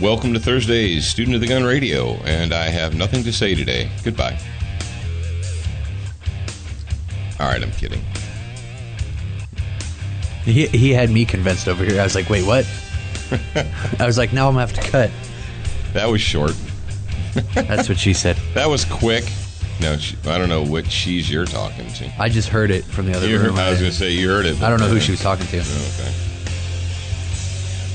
Welcome to Thursday's Student of the Gun Radio, and I have nothing to say today. Goodbye. All right, I'm kidding. He had me convinced over here. I was like, wait, what? I was like, now I'm going to have to cut. That was short. That's what she said. That was quick. No, I don't know what she's you're talking to. I just heard it from the other room. I was going to say you heard it. I don't know who she was talking to. Okay.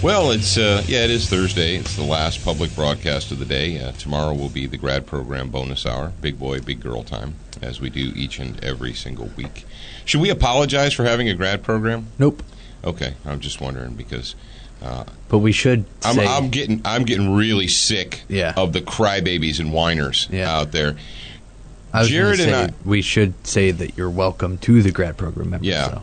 Well, it is Thursday. It's the last public broadcast of the day. Tomorrow will be the grad program bonus hour, big boy, big girl time, as we do each and every single week. Should we apologize for having a grad program? Nope. Okay, I'm just wondering because. But we should. I'm getting really sick of the crybabies and whiners out there. Jared and I, we should say that you're welcome to the grad program members. Yeah. So.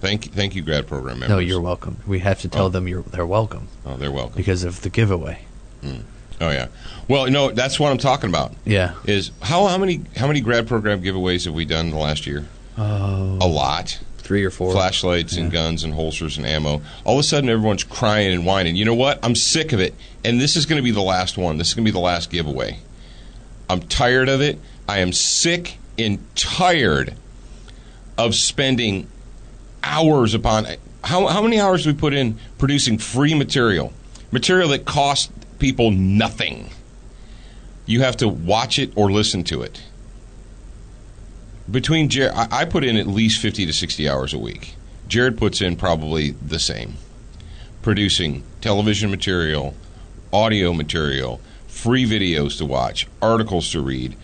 Thank you, grad program members. No, you're welcome. We have to tell them they're welcome. Oh, they're welcome because of the giveaway. Oh yeah. Well, no, that's what I'm talking about. Yeah. Is how many grad program giveaways have we done in the last year? A lot. 3 or 4. Flashlights and guns and holsters and ammo. All of a sudden, everyone's crying and whining. You know what? I'm sick of it, and this is going to be the last one. This is going to be the last giveaway. I'm tired of it. I am sick and tired of spending hours upon how many hours do we put in producing free material that costs people nothing. You have to watch it or listen to it. Between Jared, I put in at least 50 to 60 hours a week. Jared puts in probably the same, producing television material, audio material, free videos to watch, articles to read.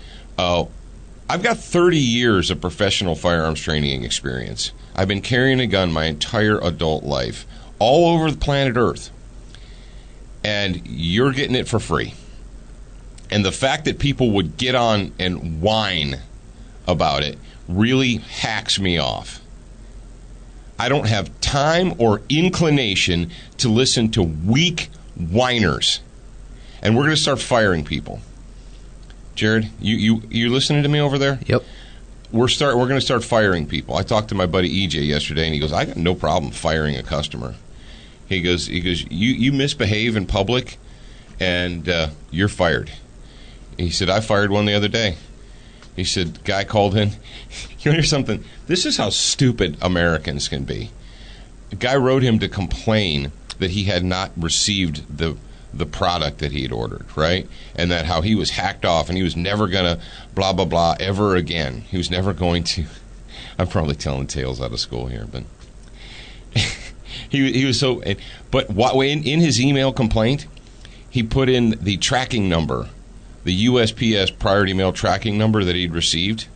I've got 30 years of professional firearms training experience. I've been carrying a gun my entire adult life, all over the planet Earth. And you're getting it for free. And the fact that people would get on and whine about it really hacks me off. I don't have time or inclination to listen to weak whiners. And we're going to start firing people. Jared, you listening to me over there? Yep. We're going to start firing people. I talked to my buddy EJ yesterday, and he goes, I got no problem firing a customer. He goes, you misbehave in public, and you're fired. He said, I fired one the other day. He said, guy called in. You hear something? This is how stupid Americans can be. A guy wrote him to complain that he had not received the product that he had ordered, right? And that how he was hacked off and he was never going to blah, blah, blah ever again. He was never going to. I'm probably telling tales out of school here, but he was so. But in his email complaint, he put in the tracking number, the USPS priority mail tracking number that he'd received.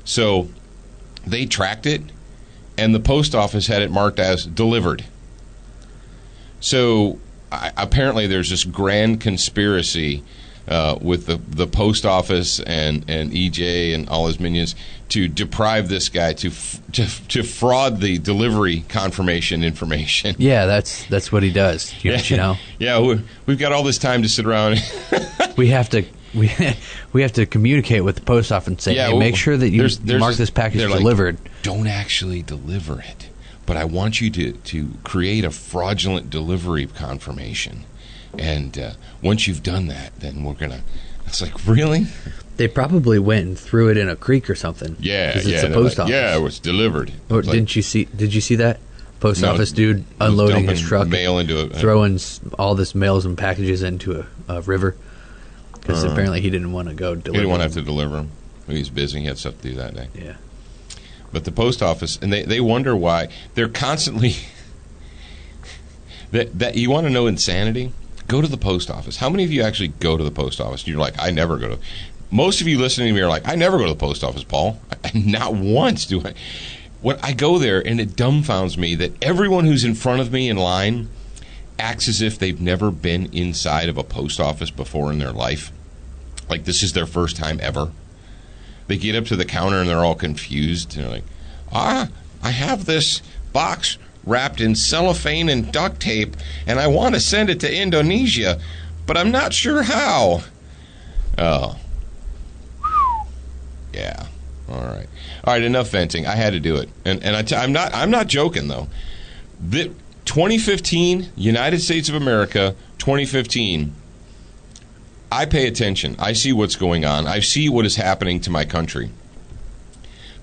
So they tracked it, and the post office had it marked as delivered. So apparently there's this grand conspiracy with the post office and EJ and all his minions to deprive this guy, to fraud the delivery confirmation information. Yeah, that's what he does. You know. Yeah, we've got all this time to sit around. we have to communicate with the post office and say, hey, make sure that you mark this package delivered. Like, don't actually deliver it, but I want you to create a fraudulent delivery confirmation. And once you've done that, then we're going to... It's like, really? They probably went and threw it in a creek or something. Yeah, because it's a post office. Yeah, it was delivered. Or did you see that? Post office dude unloading his truck, mail into throwing all this mails and packages into a river. Because apparently he didn't want to go deliver. He didn't want to have to deliver them. He was busy. He had stuff to do that day. Yeah. But the post office, and they wonder why they're constantly... that you want to know insanity? Go to the post office. How many of you actually go to the post office? You're like, I never go to... Most of you listening to me are like, I never go to the post office, Paul. Not once do I. When I go there, and it dumbfounds me that everyone who's in front of me in line acts as if they've never been inside of a post office before in their life. Like this is their first time ever. They get up to the counter and they're all confused. They're like, I have this box wrapped in cellophane and duct tape, and I want to send it to Indonesia, but I'm not sure how. Oh. Yeah. All right. Enough venting. I had to do it, and I'm not joking though. The 2015 United States of America, 2015, I pay attention. I see what's going on. I see what is happening to my country.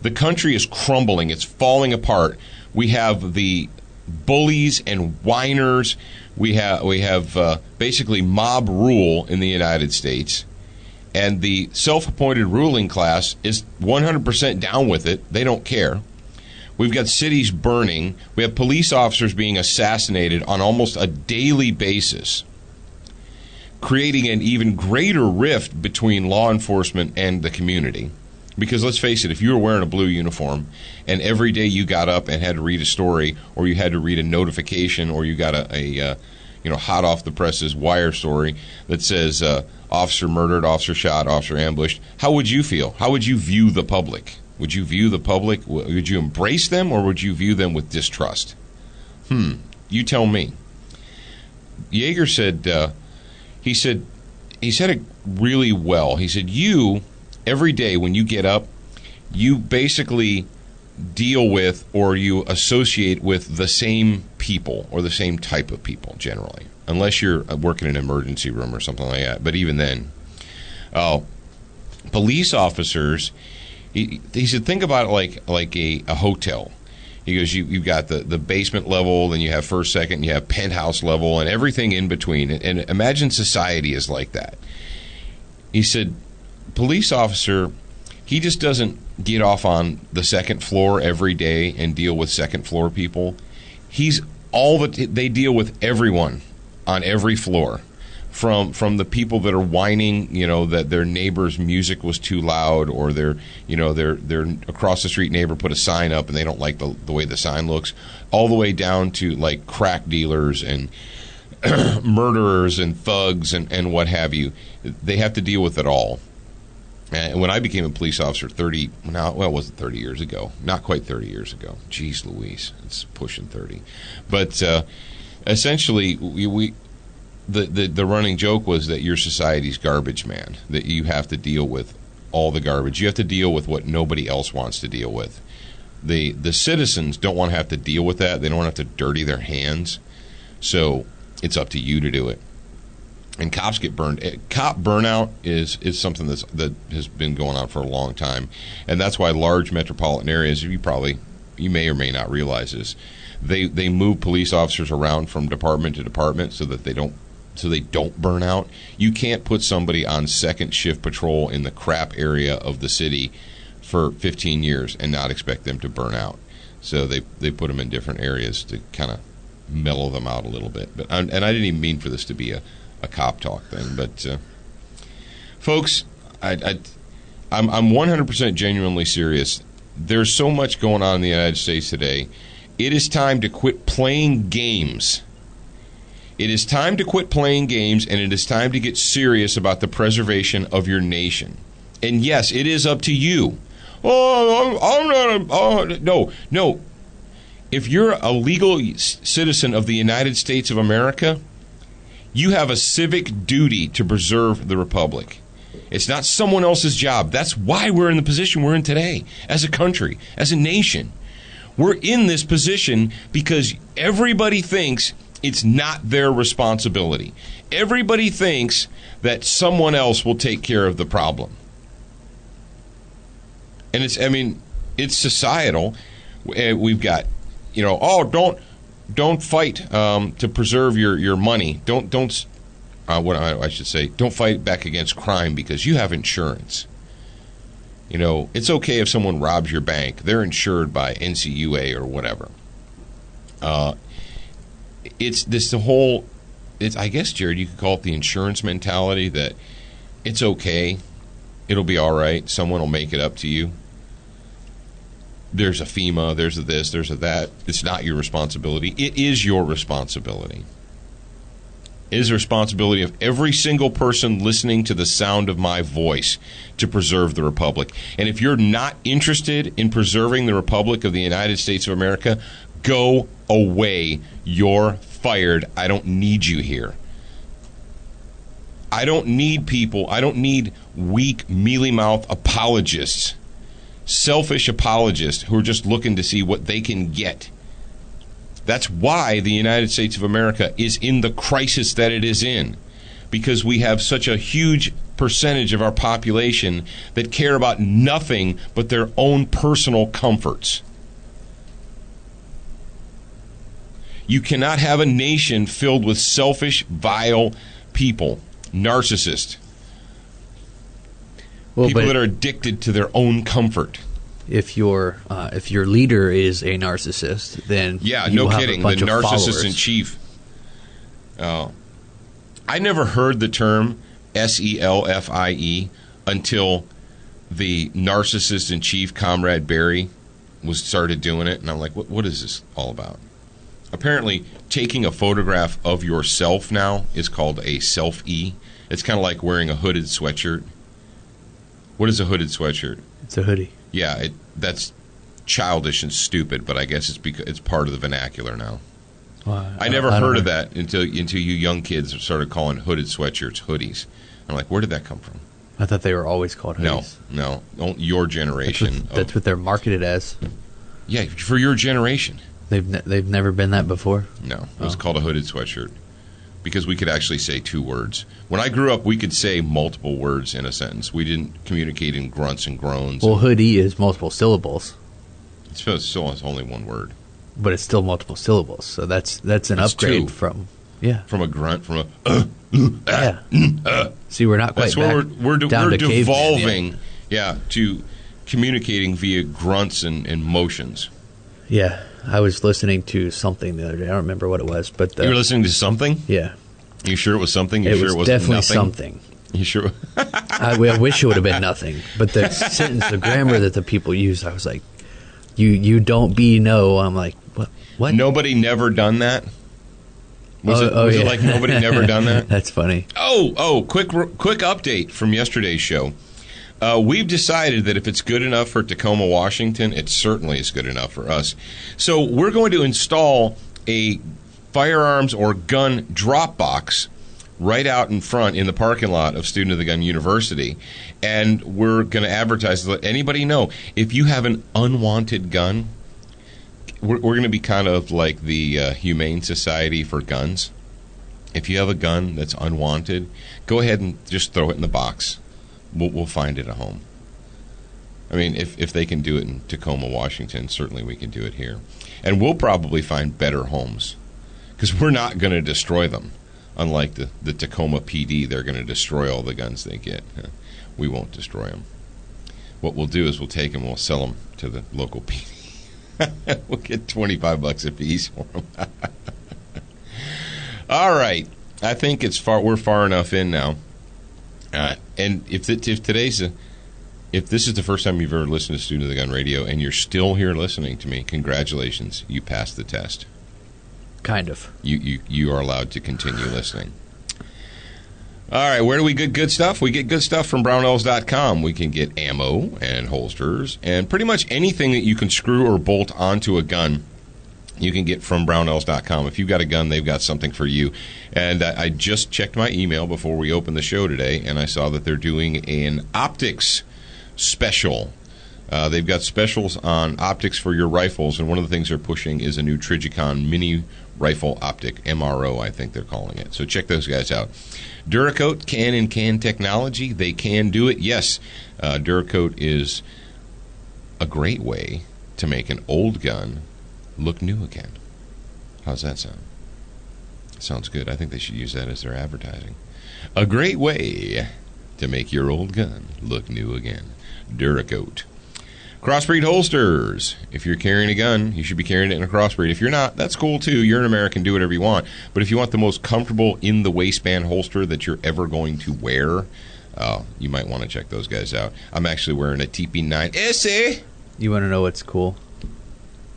The country is crumbling. It's falling apart. We have the bullies and whiners. We have basically mob rule in the United States. And the self-appointed ruling class is 100% down with it. They don't care. We've got cities burning. We have police officers being assassinated on almost a daily basis, creating an even greater rift between law enforcement and the community. Because let's face it, if you were wearing a blue uniform and every day you got up and had to read a story, or you had to read a notification, or you got a hot off the presses wire story that says officer murdered, officer shot, officer ambushed, how would you feel? How would you view the public? Would you view the public? Would you embrace them, or would you view them with distrust? You tell me. Yeager said, he said it really well. He said, every day when you get up, you basically deal with or you associate with the same people or the same type of people generally, unless you're working in an emergency room or something like that. But even then, police officers, he said, think about it like a hotel. He goes, you've got the basement level, then you have first, second, you have penthouse level, and everything in between. And imagine society is like that. He said, police officer, he just doesn't get off on the second floor every day and deal with second floor people. They deal with everyone on every floor, from the people that are whining, that their neighbor's music was too loud, or their across the street neighbor put a sign up and they don't like the way the sign looks, all the way down to like crack dealers and murderers and thugs and what have you. They have to deal with it all. And when I became a police officer it wasn't 30 years ago. Not quite 30 years ago. Jeez Louise, it's pushing 30. But essentially, the running joke was that you're society's garbage man, that you have to deal with all the garbage. You have to deal with what nobody else wants to deal with. The citizens don't want to have to deal with that. They don't want to have to dirty their hands. So it's up to you to do it. And cops get burned. Cop burnout is something that has been going on for a long time, and that's why large metropolitan areas, you may or may not realize this, they move police officers around from department to department so they don't burn out. You can't put somebody on second shift patrol in the crap area of the city for 15 years and not expect them to burn out. So they put them in different areas to kind of mellow them out a little bit. But I didn't even mean for this to be a cop talk thing, but folks, I'm 100% genuinely serious. There's so much going on in the United States today. It is time to quit playing games. It is time to quit playing games, and it is time to get serious about the preservation of your nation. And yes, it is up to you. No. If you're a legal citizen of the United States of America, you have a civic duty to preserve the republic. It's not someone else's job. That's why we're in the position we're in today as a country, as a nation. We're in this position because everybody thinks it's not their responsibility. Everybody thinks that someone else will take care of the problem. And it's societal. We've got, don't fight to preserve your money. Don't fight back against crime because you have insurance. It's okay if someone robs your bank. They're insured by NCUA or whatever. I guess, Jared, you could call it the insurance mentality that it's okay. It'll be all right. Someone will make it up to you. There's a FEMA, there's a this, there's a that. It's not your responsibility. It is your responsibility. It is the responsibility of every single person listening to the sound of my voice to preserve the Republic. And if you're not interested in preserving the Republic of the United States of America, go away. You're fired. I don't need you here. I don't need people. I don't need weak, mealy-mouthed apologists, selfish apologists who are just looking to see what they can get. That's why the United States of America is in the crisis that it is in, because we have such a huge percentage of our population that care about nothing but their own personal comforts. You cannot have a nation filled with selfish, vile people, narcissists, people that are addicted to their own comfort. If your leader is a narcissist, then no kidding, the narcissist in chief. I never heard the term SELFIE until the narcissist in chief, Comrade Barry, started doing it, and I'm like, what is this all about? Apparently, taking a photograph of yourself now is called a selfie. It's kind of like wearing a hooded sweatshirt. What is a hooded sweatshirt? It's a hoodie. Yeah, that's childish and stupid, but I guess it's part of the vernacular now. Well, I never heard of that until you young kids started calling hooded sweatshirts hoodies. I'm like, where did that come from? I thought they were always called hoodies. No, your generation. That's what they're marketed as. Yeah, for your generation. They've never been that before? No, it was called a hooded sweatshirt because we could actually say two words. When I grew up, we could say multiple words in a sentence. We didn't communicate in grunts and groans. Well, hoodie is multiple syllables. It still has only one word. But it's still multiple syllables, so that's an upgrade from a grunt, from a See, we're not quite. That's where we're devolving, to communicating via grunts and motions. Yeah, I was listening to something the other day. I don't remember what it was, but you were listening to something. Yeah, you sure it was something? You it sure was it wasn't definitely nothing? Something. You sure? I wish it would have been nothing, but the sentence, the grammar that the people use, I was like, "You don't be no." I'm like, what? Nobody never done that? Was it like nobody never done that? That's funny. Quick update from yesterday's show. We've decided that if it's good enough for Tacoma, Washington, it certainly is good enough for us. So we're going to install a firearms or gun drop box right out in front in the parking lot of Student of the Gun University. And we're going to advertise to let anybody know, if you have an unwanted gun, we're going to be kind of like the Humane Society for guns. If you have a gun that's unwanted, go ahead and just throw it in the box. We'll find it a home. I mean, if they can do it in Tacoma, Washington, certainly we can do it here. And we'll probably find better homes because we're not going to destroy them. Unlike the Tacoma PD, they're going to destroy all the guns they get. We won't destroy them. What we'll do is we'll take them and we'll sell them to the local PD. We'll get $25 a piece for them. All right. I think we're far enough in now. And if this is the first time you've ever listened to Student of the Gun Radio and you're still here listening to me, congratulations, you passed the test. Kind of. You are allowed to continue listening. All right, where do we get good stuff? We get good stuff from brownells.com. We can get ammo and holsters and pretty much anything that you can screw or bolt onto a gun. You can get from brownells.com. If you've got a gun, they've got something for you. And I just checked my email before we opened the show today, and I saw that they're doing an optics special. They've got specials on optics for your rifles, and one of the things they're pushing is a new Trijicon mini rifle optic, MRO, I think they're calling it. So check those guys out. Duracoat, can technology. They can do it. Yes, Duracoat is a great way to make an old gun look new again. How's that sound? Sounds good. I think they should use that as their advertising. A great way to make your old gun look new again. Duracoat. Crossbreed holsters. If you're carrying a gun, you should be carrying it in a crossbreed. If you're not, that's cool too. You're an American, do whatever you want. But if you want the most comfortable in the waistband holster that you're ever going to wear, you might want to check those guys out. I'm actually wearing a TP9 SA. You want to know what's cool?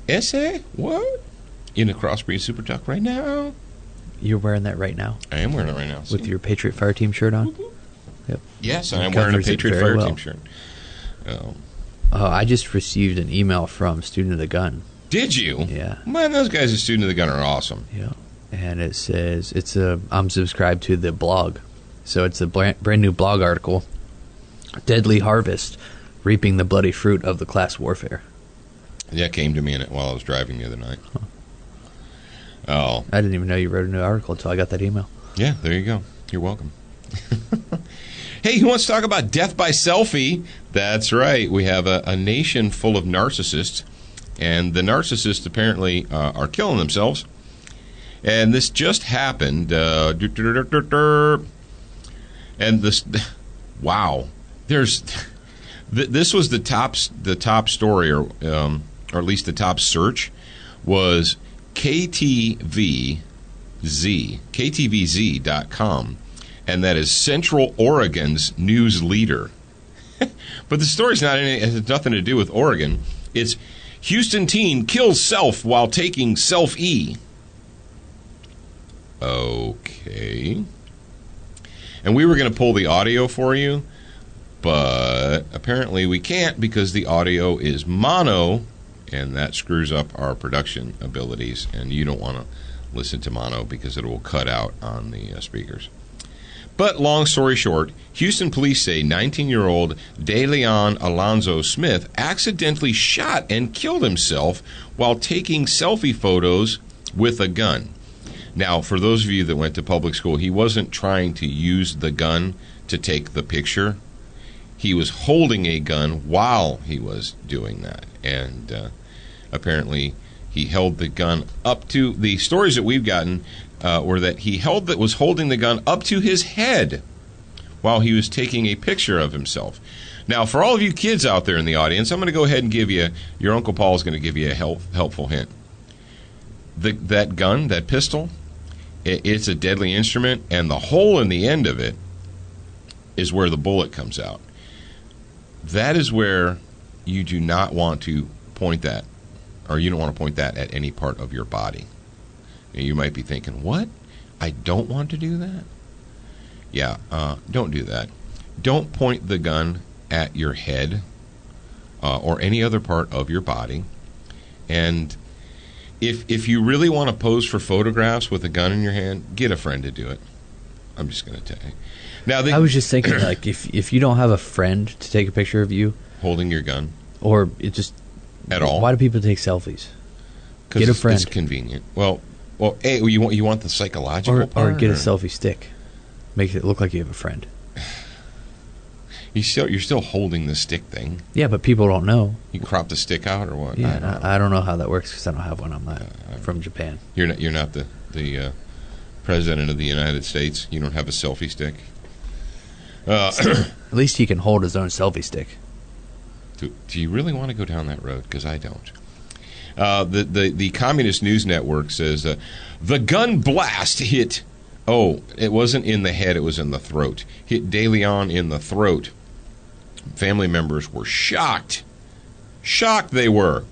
SA? What? In a Crossbreed Super Tuck right now. You're wearing that right now? I am wearing it right now. With your Patriot Fire Team shirt on? Yep. Yes, I am wearing a Patriot Fire Team shirt. I just received an email from Student of the Gun. Did you? Yeah. Man, those guys at Student of the Gun are awesome. Yeah. And it says, I'm subscribed to the blog. So it's a brand new blog article. Deadly Harvest, Reaping the Bloody Fruit of the Class Warfare. That came to me in it while I was driving the other night. Huh. Oh. I didn't even know you wrote a new article until I got that email. Yeah, there you go. You're welcome. Hey, who wants to talk about death by selfie? That's right. We have a nation full of narcissists, and the narcissists apparently are killing themselves. And this just happened. And this, wow. This was the top story, or at least the top search was KTVZ.com, and that is Central Oregon's news leader. But the story's it has nothing to do with Oregon. It's Houston teen kills self while taking selfie. Okay. And we were going to pull the audio for you, but apparently we can't because the audio is mono, and that screws up our production abilities, and you don't want to listen to mono because it will cut out on the speakers. But long story short, Houston police say 19-year-old DeLeon Alonzo Smith accidentally shot and killed himself while taking selfie photos with a gun. Now, for those of you that went to public school, he wasn't trying to use the gun to take the picture. He was holding a gun while he was doing that. And apparently he held the gun up to, the stories that we've gotten were that he was holding the gun up to his head while he was taking a picture of himself. Now, for all of you kids out there in the audience, I'm going to go ahead and give you, your Uncle Paul is going to give you a helpful hint. That gun, that pistol, it's a deadly instrument, and the hole in the end of it is where the bullet comes out. That is where you do not want to point that, or you don't want to point that at any part of your body. And you might be thinking, what? I don't want to do that? Yeah, don't do that. Don't point the gun at your head or any other part of your body. And if you really want to pose for photographs with a gun in your hand, get a friend to do it. I'm just going to tell you. Now, I was just thinking, like, if you don't have a friend to take a picture of you holding your gun, or it just at all, why do people take selfies? Get a friend. It's convenient. Well, hey, you want the psychological part, or get a selfie stick, make it look like you have a friend. You're still holding the stick thing. Yeah, but people don't know. You crop the stick out or what? Yeah, I don't know how that works because I don't have one. I'm not from Japan. You're not the president of the United States. You don't have a selfie stick. At least he can hold his own selfie stick. Do you really want to go down that road? Because I don't. The Communist News Network says the gun blast hit. Oh, it wasn't in the head; it was in the throat. Hit DeLeon in the throat. Family members were shocked. Shocked they were.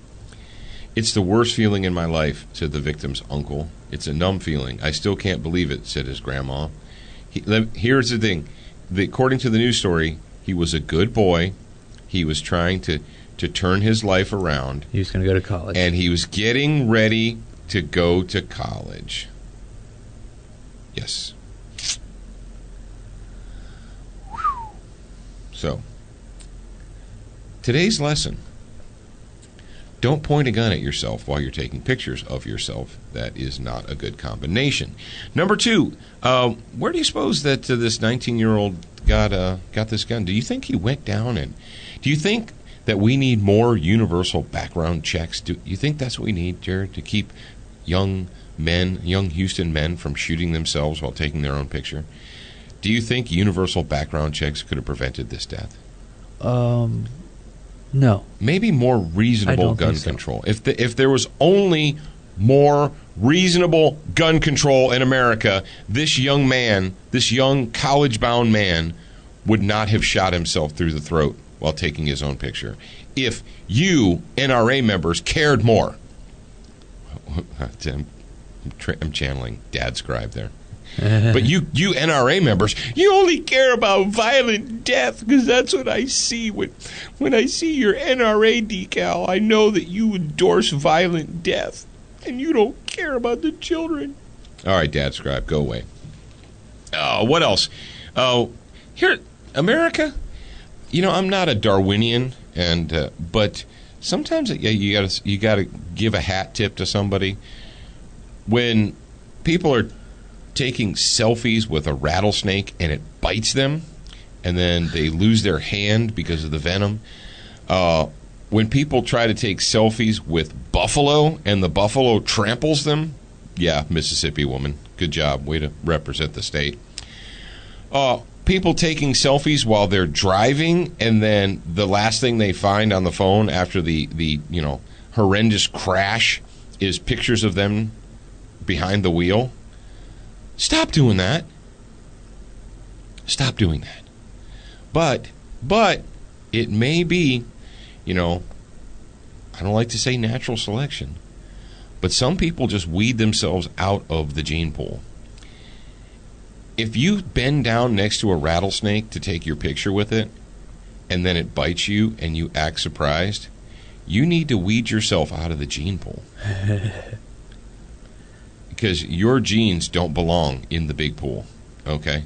It's the worst feeling in my life, said the victim's uncle. It's a numb feeling. I still can't believe it, said his grandma. Here's the thing. According to the news story, he was a good boy. He was trying to turn his life around. He was going to go to college. And he was getting ready to go to college. Yes. So, today's lesson. Don't point a gun at yourself while you're taking pictures of yourself. That is not a good combination. Number 2, where do you suppose that this 19-year-old got this gun? Do you think he went down and... Do you think that we need more universal background checks? Do you think that's what we need, Jared, to keep young Houston men from shooting themselves while taking their own picture? Do you think universal background checks could have prevented this death? No. Maybe more reasonable gun control. If there was only more reasonable gun control in America, this young college-bound man would not have shot himself through the throat while taking his own picture. If you, NRA members, cared more. I'm channeling Dad Scribe there. But you NRA members, you only care about violent death because that's what I see. When I see your NRA decal, I know that you endorse violent death, and you don't care about the children. All right, Dad Scribe, go away. What else? Here, America, I'm not a Darwinian, but sometimes you gotta give a hat tip to somebody. when people are taking selfies with a rattlesnake and it bites them, and then they lose their hand because of the venom. When people try to take selfies with buffalo and the buffalo tramples them, yeah, Mississippi woman, good job, way to represent the state. People taking selfies while they're driving, and then the last thing they find on the phone after the horrendous crash is pictures of them behind the wheel. Stop doing that. Stop doing that. But it may be, I don't like to say natural selection, but some people just weed themselves out of the gene pool. If you bend down next to a rattlesnake to take your picture with it, and then it bites you and you act surprised, you need to weed yourself out of the gene pool. Because your genes don't belong in the big pool. Okay?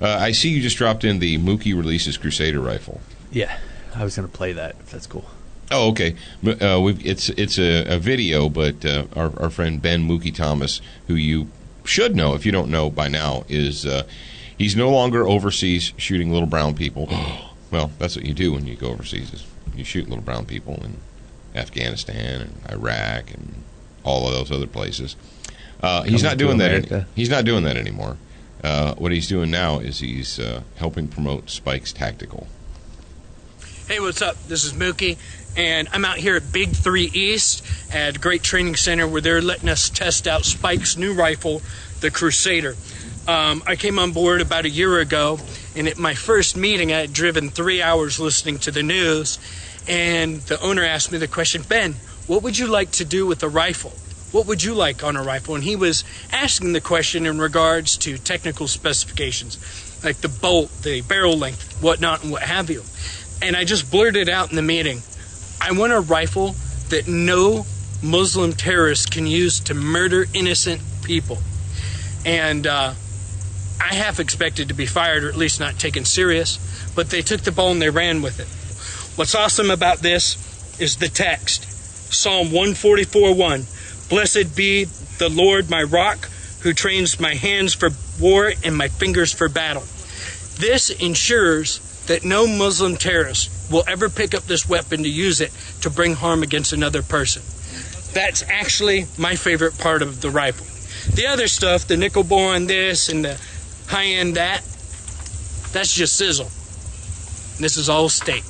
I see you just dropped in the Mookie Releases Crusader rifle. Yeah, I was going to play that, if that's cool. Oh, okay. It's a video, but our friend Ben Mookie Thomas, who you should know, if you don't know by now, is he's no longer overseas shooting little brown people. Well, that's what you do when you go overseas, is you shoot little brown people in Afghanistan and Iraq and all of those other places. He's not doing that. He's not doing that anymore. What he's doing now is he's helping promote Spikes Tactical. Hey, what's up? This is Mookie, and I'm out here at Big 3 East at a great training center where they're letting us test out Spike's new rifle, the Crusader. I came on board about a year ago, and at my first meeting, I had driven 3 hours listening to the news, and the owner asked me the question, Ben, what would you like to do with a rifle? What would you like on a rifle? And he was asking the question in regards to technical specifications, like the bolt, the barrel length, whatnot, and what have you. And I just blurted out in the meeting, I want a rifle that no Muslim terrorist can use to murder innocent people. And I half expected to be fired, or at least not taken serious, but they took the ball and they ran with it. What's awesome about this is the text. Psalm 144:1. Blessed be the Lord my rock, who trains my hands for war and my fingers for battle. This ensures that no Muslim terrorist will ever pick up this weapon to use it to bring harm against another person. That's actually my favorite part of the rifle. The other stuff, the nickel bore on this and the high-end that's just sizzle. This is all steak.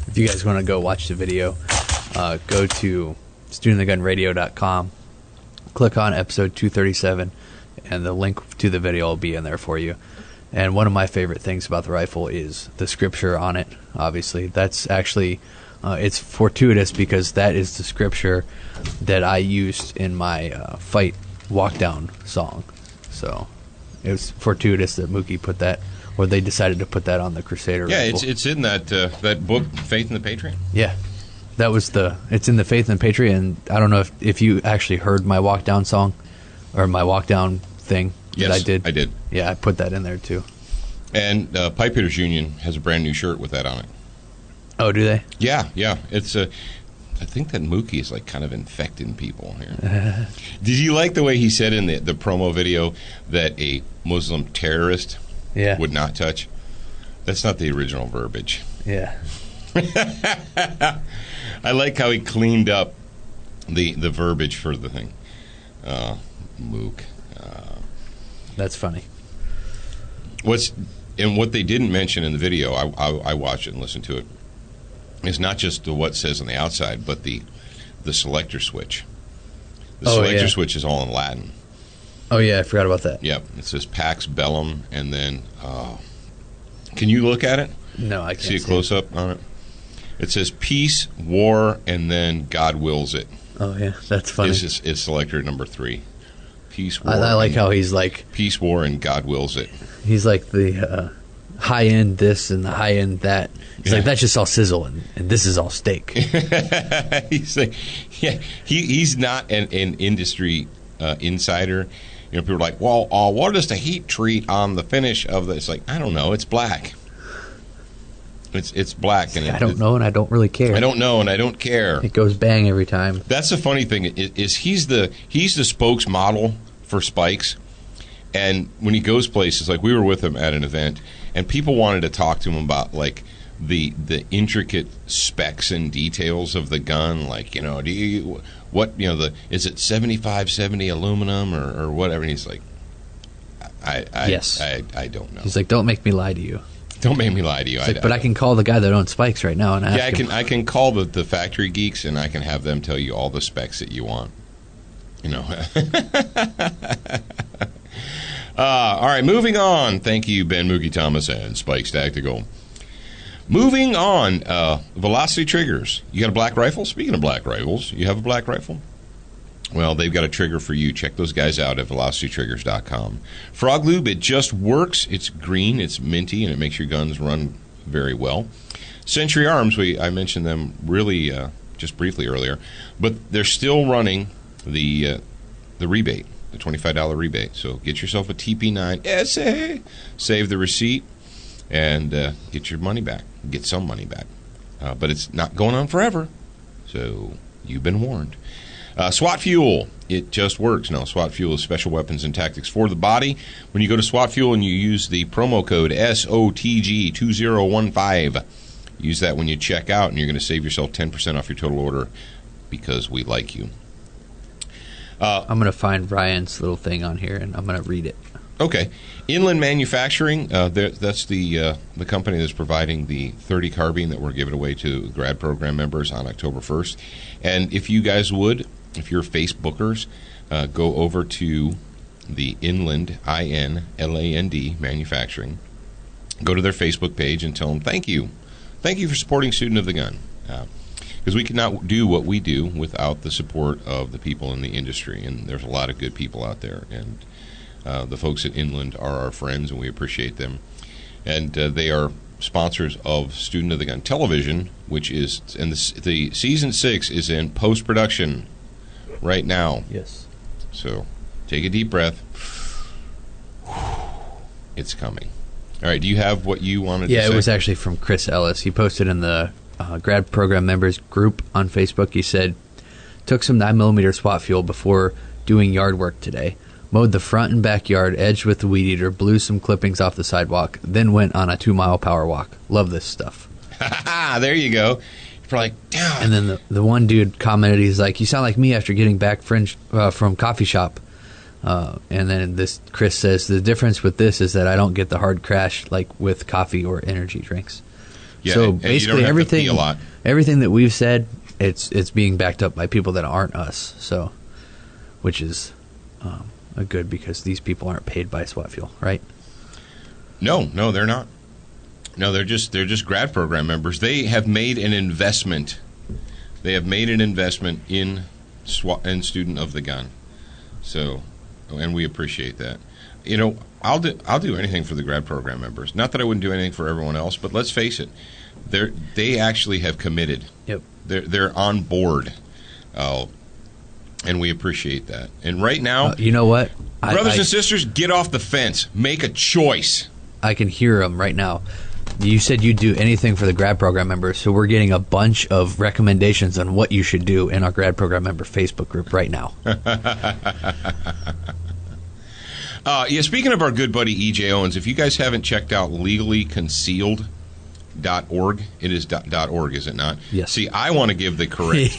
If you guys want to go watch the video, go to studentthegunradio.com, click on episode 237, and the link to the video will be in there for you. And one of my favorite things about the rifle is the scripture on it, obviously. That's actually, it's fortuitous because that is the scripture that I used in my fight walk-down song. So it was fortuitous that Mookie put that, or they decided to put that on the Crusader rifle. Yeah, it's in that book, Faith in the Patriot. Yeah. It's in the Faith in the Patriot, and I don't know if you actually heard my walk-down song, or my walk-down thing. Yes, I did. I did. Yeah, I put that in there too. And Pipe Hitters Union has a brand new shirt with that on it. Oh, do they? Yeah. It's I think that Mookie is like kind of infecting people here. Did you like the way he said in the promo video that a Muslim terrorist would not touch? That's not the original verbiage. Yeah. I like how he cleaned up the verbiage for the thing. Mook. That's funny. What they didn't mention in the video, I watched it and listened to it, is not just what says on the outside, but the selector switch. The selector switch is all in Latin. Oh, yeah, I forgot about that. Yep. It says Pax Bellum, and then, can you look at it? No, I can't see a close-up on it? It says peace, war, and then God wills it. Oh, yeah, that's funny. It's selector number 3. Peace, war. I like how he's like... Peace, war, and God wills it. He's like the high-end this and the high-end that. He's like, that's just all sizzle, and this is all steak. He's like, he's not an industry insider. People are like, well, what is the heat treat on the finish of this? Like, I don't know. It's black. It's black, and I don't know, and I don't really care. I don't know, and I don't care. It goes bang every time. That's the funny thing is he's the spokesmodel for Spikes, and when he goes places, like we were with him at an event, and people wanted to talk to him about like the intricate specs and details of the gun, like is it 75-70 aluminum or whatever? And he's like, Yes. I don't know. He's like, don't make me lie to you. Don't make me lie to you. But I can call the guy that owns Spikes right now and ask him. I can call the factory geeks, and I can have them tell you all the specs that you want. All right, moving on. Thank you, Ben Mookie Thomas and Spikes Tactical. Moving on, Velocity Triggers. You got a black rifle? Speaking of black rifles, you have a black rifle? Well, they've got a trigger for you. Check those guys out at velocitytriggers.com. Frog Lube, it just works. It's green, it's minty, and it makes your guns run very well. Century Arms, I mentioned them really just briefly earlier, but they're still running the rebate, the $25 rebate. So get yourself a TP9 SA, save the receipt, and get your money back. Get some money back. But it's not going on forever, so you've been warned. SWAT Fuel, it just works. No, SWAT Fuel is special weapons and tactics for the body. When you go to SWAT Fuel and you use the promo code SOTG2015, use that when you check out, and you're going to save yourself 10% off your total order because we like you. I'm going to find Ryan's little thing on here, and I'm going to read it. Okay. Inland Manufacturing, that's the company that's providing the .30 carbine that we're giving away to grad program members on October 1st. And if you guys would, if you're Facebookers, go over to the Inland, INLAND Manufacturing. Go to their Facebook page and tell them thank you. Thank you for supporting Student of the Gun. Because we could not do what we do without the support of the people in the industry. And there's a lot of good people out there. And the folks at Inland are our friends, and we appreciate them. And they are sponsors of Student of the Gun Television, which is, and the season 6 is in post-production right now. Yes. So take a deep breath. It's coming. All right, do you have what you wanted to say? Yeah, it was actually from Chris Ellis. He posted in the grad program members group on Facebook. He said, took some 9mm SWAT fuel before doing yard work today. Mowed the front and backyard, edged with the weed eater, blew some clippings off the sidewalk, then went on a 2-mile power walk. Love this stuff. There you go. You're like, damn. And then the one dude commented, he's like, you sound like me after getting back from coffee shop. And then this Chris says, the difference with this is that I don't get the hard crash like with coffee or energy drinks. Yeah, so and basically you don't have to pee a lot. Everything that we've said, it's being backed up by people that aren't us. So, which is a good, because these people aren't paid by SWAT Fuel, right? No, they're not. No, they're just grad program members. They have made an investment. They have made an investment in SWAT and Student of the Gun. So, and we appreciate that. I'll do anything for the grad program members. Not that I wouldn't do anything for everyone else, but let's face it, they actually have committed. Yep. They're on board, and we appreciate that. And right now, you know what, brothers and sisters, get off the fence. Make a choice. I can hear them right now. You said you'd do anything for the grad program members, so we're getting a bunch of recommendations on what you should do in our grad program member Facebook group right now. Speaking of our good buddy E.J. Owens, if you guys haven't checked out legallyconcealed.org, it is .org, is it not? Yes. See, I want to give the correct.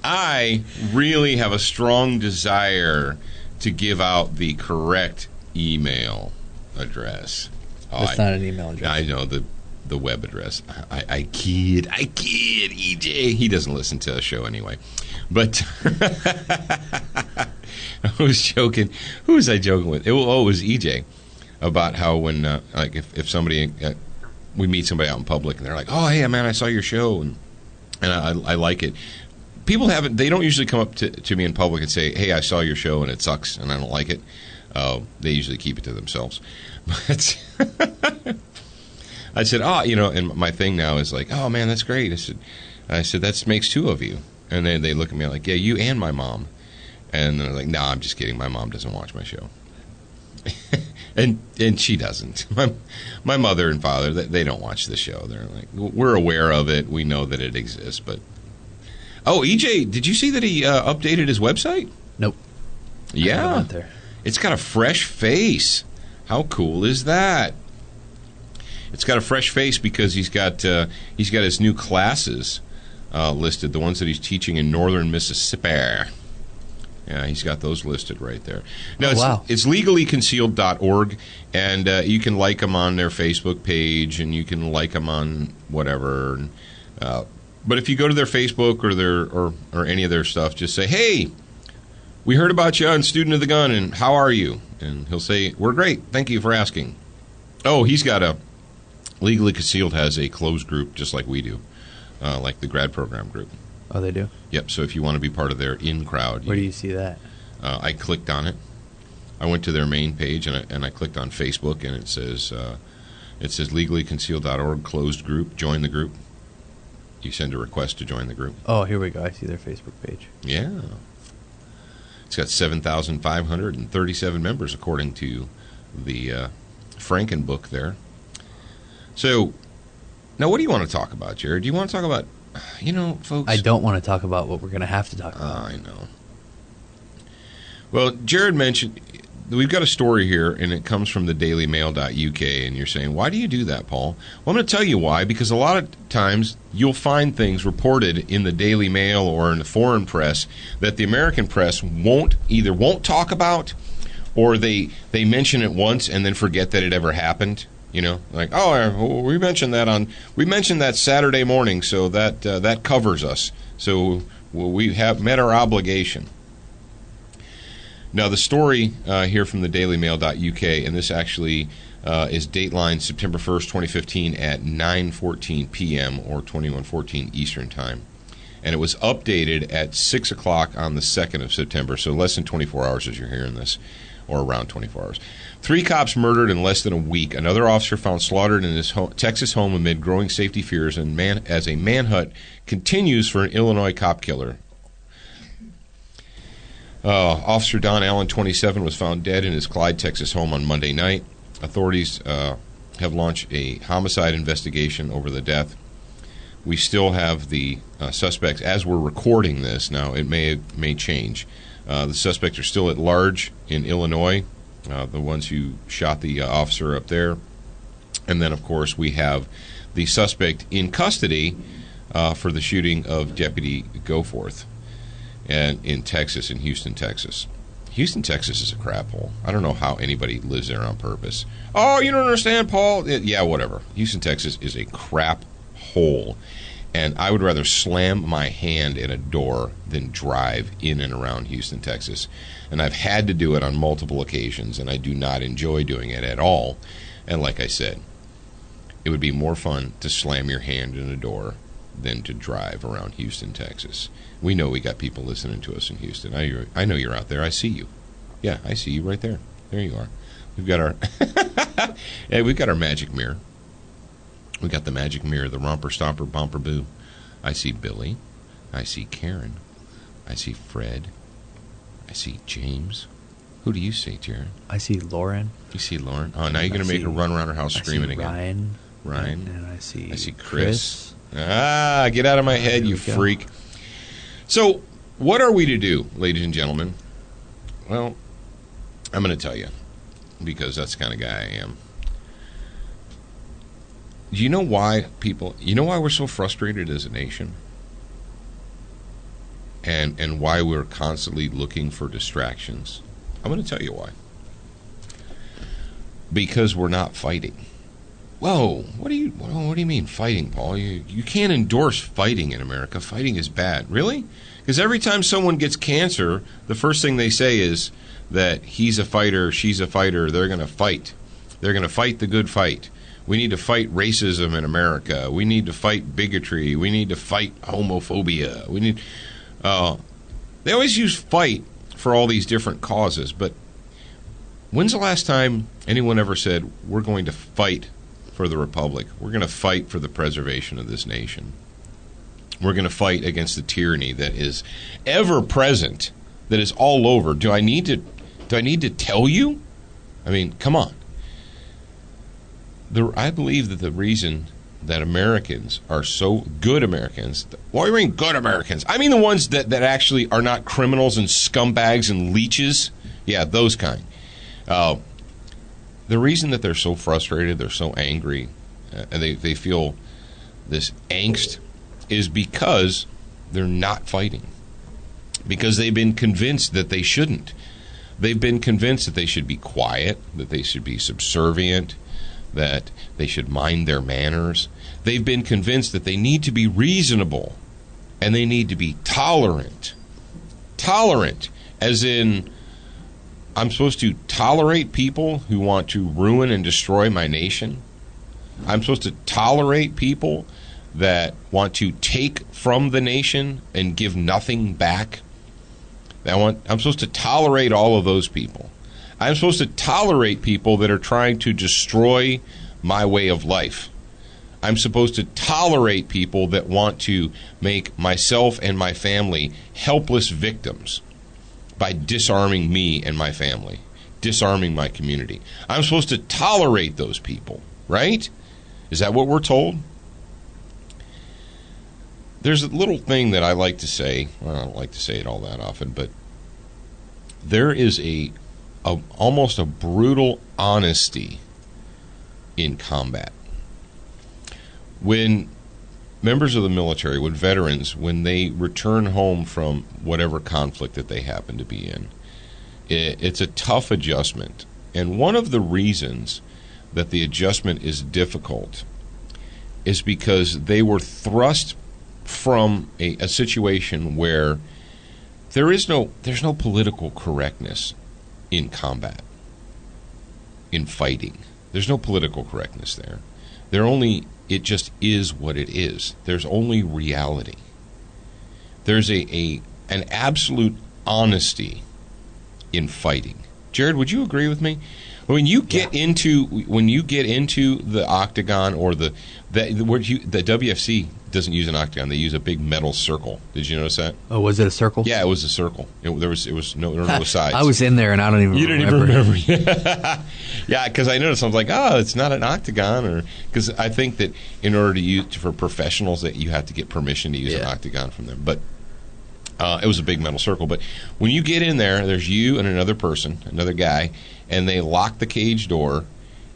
I really have a strong desire to give out the correct email address. That's not an email address. I know the web address. I kid EJ. He doesn't listen to the show anyway. But I was joking. Who was I joking with? It was EJ about how when like if somebody we meet somebody out in public and they're like, oh hey man, I saw your show and I like it. People they don't usually come up to me in public and say, hey, I saw your show and it sucks and I don't like it. They usually keep it to themselves. But I said, and my thing now is like, oh man, that's great. I said that makes two of you. And then they look at me like, yeah, you and my mom. And they're like, nah, I'm just kidding. My mom doesn't watch my show. And she doesn't. My mother and father, they don't watch the show. They're like, we're aware of it. We know that it exists. But EJ, did you see that he updated his website? Nope. Yeah. There. It's got a fresh face. How cool is that? It's got a fresh face because he's got his new classes listed, the ones that he's teaching in northern Mississippi. Yeah, he's got those listed right there. Now, it's legallyconcealed.org, and you can like them on their Facebook page, and you can like them on whatever. But if you go to their Facebook or any of their stuff, just say, hey, we heard about you on Student of the Gun, and how are you? And he'll say, we're great. Thank you for asking. Oh, he's got Legally Concealed has a closed group just like we do, like the grad program group. Oh, they do? Yep, so if you want to be part of their in-crowd. Where do you see that? I clicked on it. I went to their main page, and I clicked on Facebook, and it says legallyconcealed.org, closed group, join the group. You send a request to join the group. Oh, here we go. I see their Facebook page. Yeah. It's got 7,537 members, according to the Franken book there. So, now what do you want to talk about, Jared? Do you want to talk about, folks? I don't want to talk about what we're going to have to talk about. I know. Well, Jared mentioned, we've got a story here, and it comes from the dailymail.uk, and you're saying, why do you do that, Paul? Well, I'm going to tell you why, because a lot of times you'll find things reported in the Daily Mail or in the foreign press that the American press won't talk about, or they mention it once and then forget that it ever happened. Like, we mentioned that Saturday morning, so that covers us. So we have met our obligation. Now, the story here from the dailymail.uk, and this actually is dateline September 1st, 2015 at 9:14 p.m. or 21:14 Eastern Time. And it was updated at 6 o'clock on the 2nd of September, so less than 24 hours as you're hearing this, or around 24 hours. 3 cops murdered in less than a week. Another officer found slaughtered in his Texas home amid growing safety fears, and as a manhunt continues for an Illinois cop killer. Officer Don Allen, 27, was found dead in his Clyde, Texas home on Monday night. Authorities have launched a homicide investigation over the death. We still have the suspects as we're recording this. Now, it may change. The suspects are still at large in Illinois, the ones who shot the officer up there. And then, of course, we have the suspect in custody for the shooting of Deputy Goforth and in Texas, in Houston, Texas. Houston, Texas is a crap hole. I don't know how anybody lives there on purpose. Oh, you don't understand, Paul? Yeah, whatever. Houston, Texas is a crap hole. And I would rather slam my hand in a door than drive in and around Houston, Texas. And I've had to do it on multiple occasions, and I do not enjoy doing it at all. And like I said, it would be more fun to slam your hand in a door than to drive around Houston, Texas. We know we got people listening to us in Houston. I know you're out there. I see you. Yeah, I see you right there. There you are. We've got our magic mirror. We got the magic mirror, the romper stopper bumper boo. I see Billy. I see Karen. I see Fred. I see James. Who do you see, Jared? I see Lauren. You see Lauren? Oh, now you're going to make her run around her house screaming again. Ryan. And I see Chris. Get out of my head, you freak. So, what are we to do, ladies and gentlemen? Well, I'm going to tell you, because that's the kind of guy I am. Do you know why we're so frustrated as a nation? And why we're constantly looking for distractions? I'm going to tell you why. Because we're not fighting. Whoa, what do you mean fighting, Paul? You can't endorse fighting in America. Fighting is bad. Really? Because every time someone gets cancer, the first thing they say is that he's a fighter, she's a fighter, they're going to fight. They're going to fight the good fight. We need to fight racism in America. We need to fight bigotry. We need to fight homophobia. They always use fight for all these different causes, but when's the last time anyone ever said, we're going to fight for the Republic? We're going to fight for the preservation of this nation. We're going to fight against the tyranny that is ever present, that is all over. Do I need to tell you? I mean, come on. I believe that the reason that Americans are so good Americans. What do you mean good Americans? I mean the ones that actually are not criminals and scumbags and leeches. Yeah, those kind. The reason that they're so frustrated, they're so angry, and they feel this angst is because they're not fighting. Because they've been convinced that they shouldn't. They've been convinced that they should be quiet, that they should be subservient, that they should mind their manners. They've been convinced that they need to be reasonable and they need to be tolerant. Tolerant, as in, I'm supposed to tolerate people who want to ruin and destroy my nation. I'm supposed to tolerate people that want to take from the nation and give nothing back. I'm supposed to tolerate all of those people. I'm supposed to tolerate people that are trying to destroy my way of life. I'm supposed to tolerate people that want to make myself and my family helpless victims by disarming me and my family, disarming my community. I'm supposed to tolerate those people, right? Is that what we're told? There's a little thing that I like to say. Well, I don't like to say it all that often, but there is almost a brutal honesty in combat. When members of the military, when veterans, when they return home from whatever conflict that they happen to be in, it's a tough adjustment. And one of the reasons that the adjustment is difficult is because they were thrust from a situation where there's no political correctness in combat, in fighting. There's no political correctness there. It just is what it is. There's only reality. There's an absolute honesty in fighting. Jared, would you agree with me? When you get into the octagon, or the WFC doesn't use an octagon; they use a big metal circle. Did you notice that? Oh, was it a circle? Yeah, it was a circle. There was no sides. I was in there and I don't even remember. Yeah, because I noticed. I was like, oh, it's not an octagon, or because I think that in order to use for professionals that you have to get permission to use an octagon from them, but. It was a big metal circle. But when you get in there, there's you and another person, another guy, and they lock the cage door.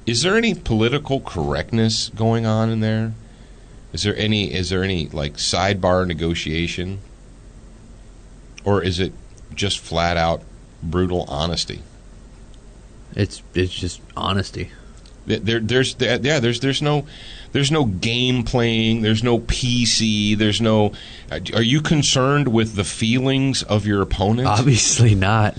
Is there any political correctness going on in there? Is there any like sidebar negotiation? Or is it just flat out brutal honesty? It's just honesty. There's no game playing. There's no PC. There's no. Are you concerned with the feelings of your opponent? Obviously not.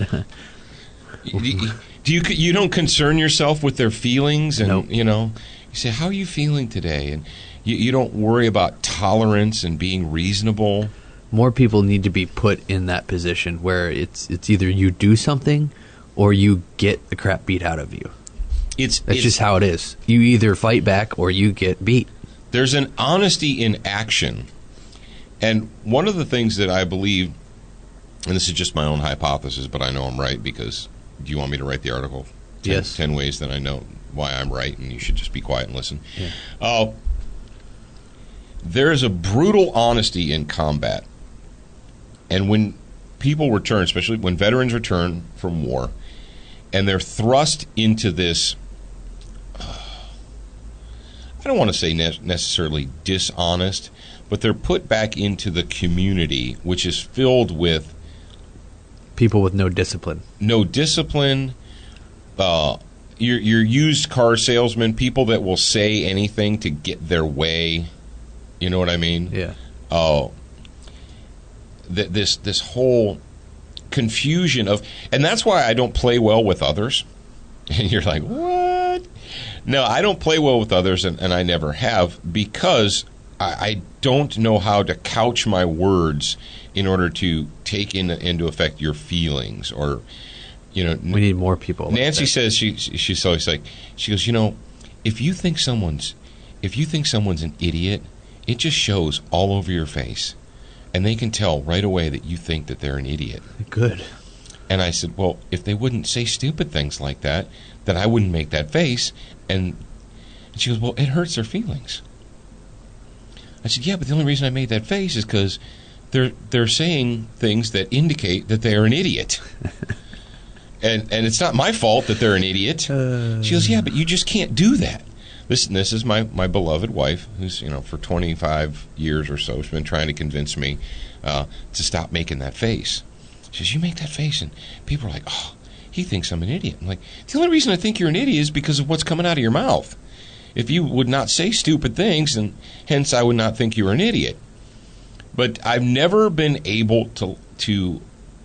You don't concern yourself with their feelings, and nope. You say, how are you feeling today, and you don't worry about tolerance and being reasonable. More people need to be put in that position where it's either you do something or you get the crap beat out of you. That's just how it is. You either fight back or you get beat. There's an honesty in action. And one of the things that I believe, and this is just my own hypothesis, but I know I'm right because, do you want me to write the article? Yes. 10 ways that I know why I'm right, and you should just be quiet and listen. Yeah. There is a brutal honesty in combat. And when people return, especially when veterans return from war, and they're thrust into this, I don't want to say necessarily dishonest, but they're put back into the community, which is filled with people with no discipline. No discipline. Your used car salesmen, people that will say anything to get their way. You know what I mean? Yeah. Oh, this whole confusion of, and that's why I don't play well with others. And you're like, what? No, I don't play well with others, and I never have, because I don't know how to couch my words in order to take into effect your feelings, or we need more people. Nancy says she's always like, she goes, if you think someone's an idiot, it just shows all over your face, and they can tell right away that you think that they're an idiot. Good. And I said, well, if they wouldn't say stupid things like that, then I wouldn't make that face. And And she goes, well, it hurts their feelings. I said, yeah, but the only reason I made that face is because they're saying things that indicate that they are an idiot. and it's not my fault that they're an idiot. She goes, yeah, but you just can't do that. This is my beloved wife, who's, for 25 years or so, she's been trying to convince me to stop making that face. She says, you make that face, and people are like, oh, he thinks I'm an idiot. I'm like, the only reason I think you're an idiot is because of what's coming out of your mouth. If you would not say stupid things, and hence I would not think you were an idiot. But I've never been able to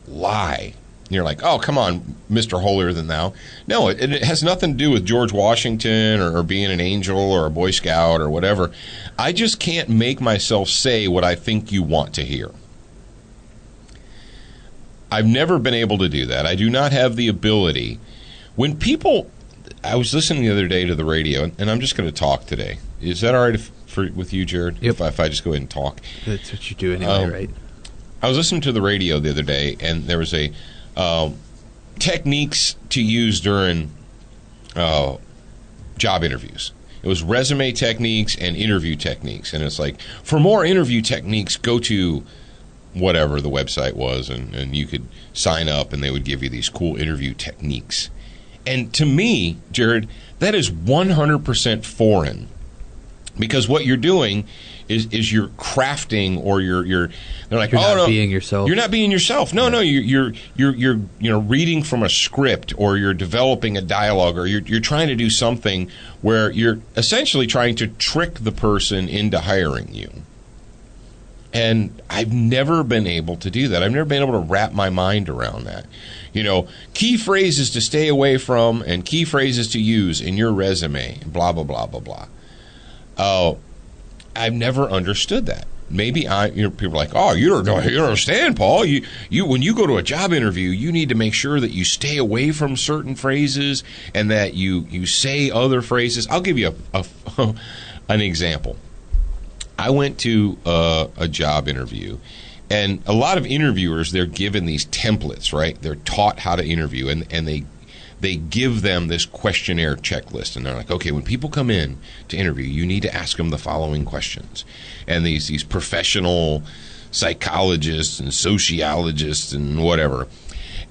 lie. And you're like, oh, come on, Mr. Holier Than Thou. No, it has nothing to do with George Washington or being an angel or a Boy Scout or whatever. I just can't make myself say what I think you want to hear. I've never been able to do that. I do not have the ability. When people... I was listening the other day to the radio, and I'm just going to talk today. Is that all right with you, Jared? Yep. If I just go ahead and talk? That's what you do anyway, right? I was listening to the radio the other day, and there was a techniques to use during job interviews. It was resume techniques and interview techniques. And it's like, for more interview techniques, go to whatever the website was, and you could sign up, and they would give you these cool interview techniques. And to me, Jared, that is 100% foreign, because what you're doing is you're crafting, or you're they're like, you're oh, not no, being yourself. You're not being yourself. No, you're reading from a script, or you're developing a dialogue, or you're trying to do something where you're essentially trying to trick the person into hiring you. And I've never been able to do that. I've never been able to wrap my mind around that. Key phrases to stay away from and key phrases to use in your resume, blah, blah, blah, blah, blah. I've never understood that. Maybe people are like, oh, you don't understand, Paul. You when you go to a job interview, you need to make sure that you stay away from certain phrases and that you say other phrases. I'll give you an example. I went to a job interview, and a lot of interviewers, they're given these templates, right? They're taught how to interview, and they give them this questionnaire checklist, and they're like, okay, when people come in to interview, you need to ask them the following questions. And these professional psychologists and sociologists and whatever.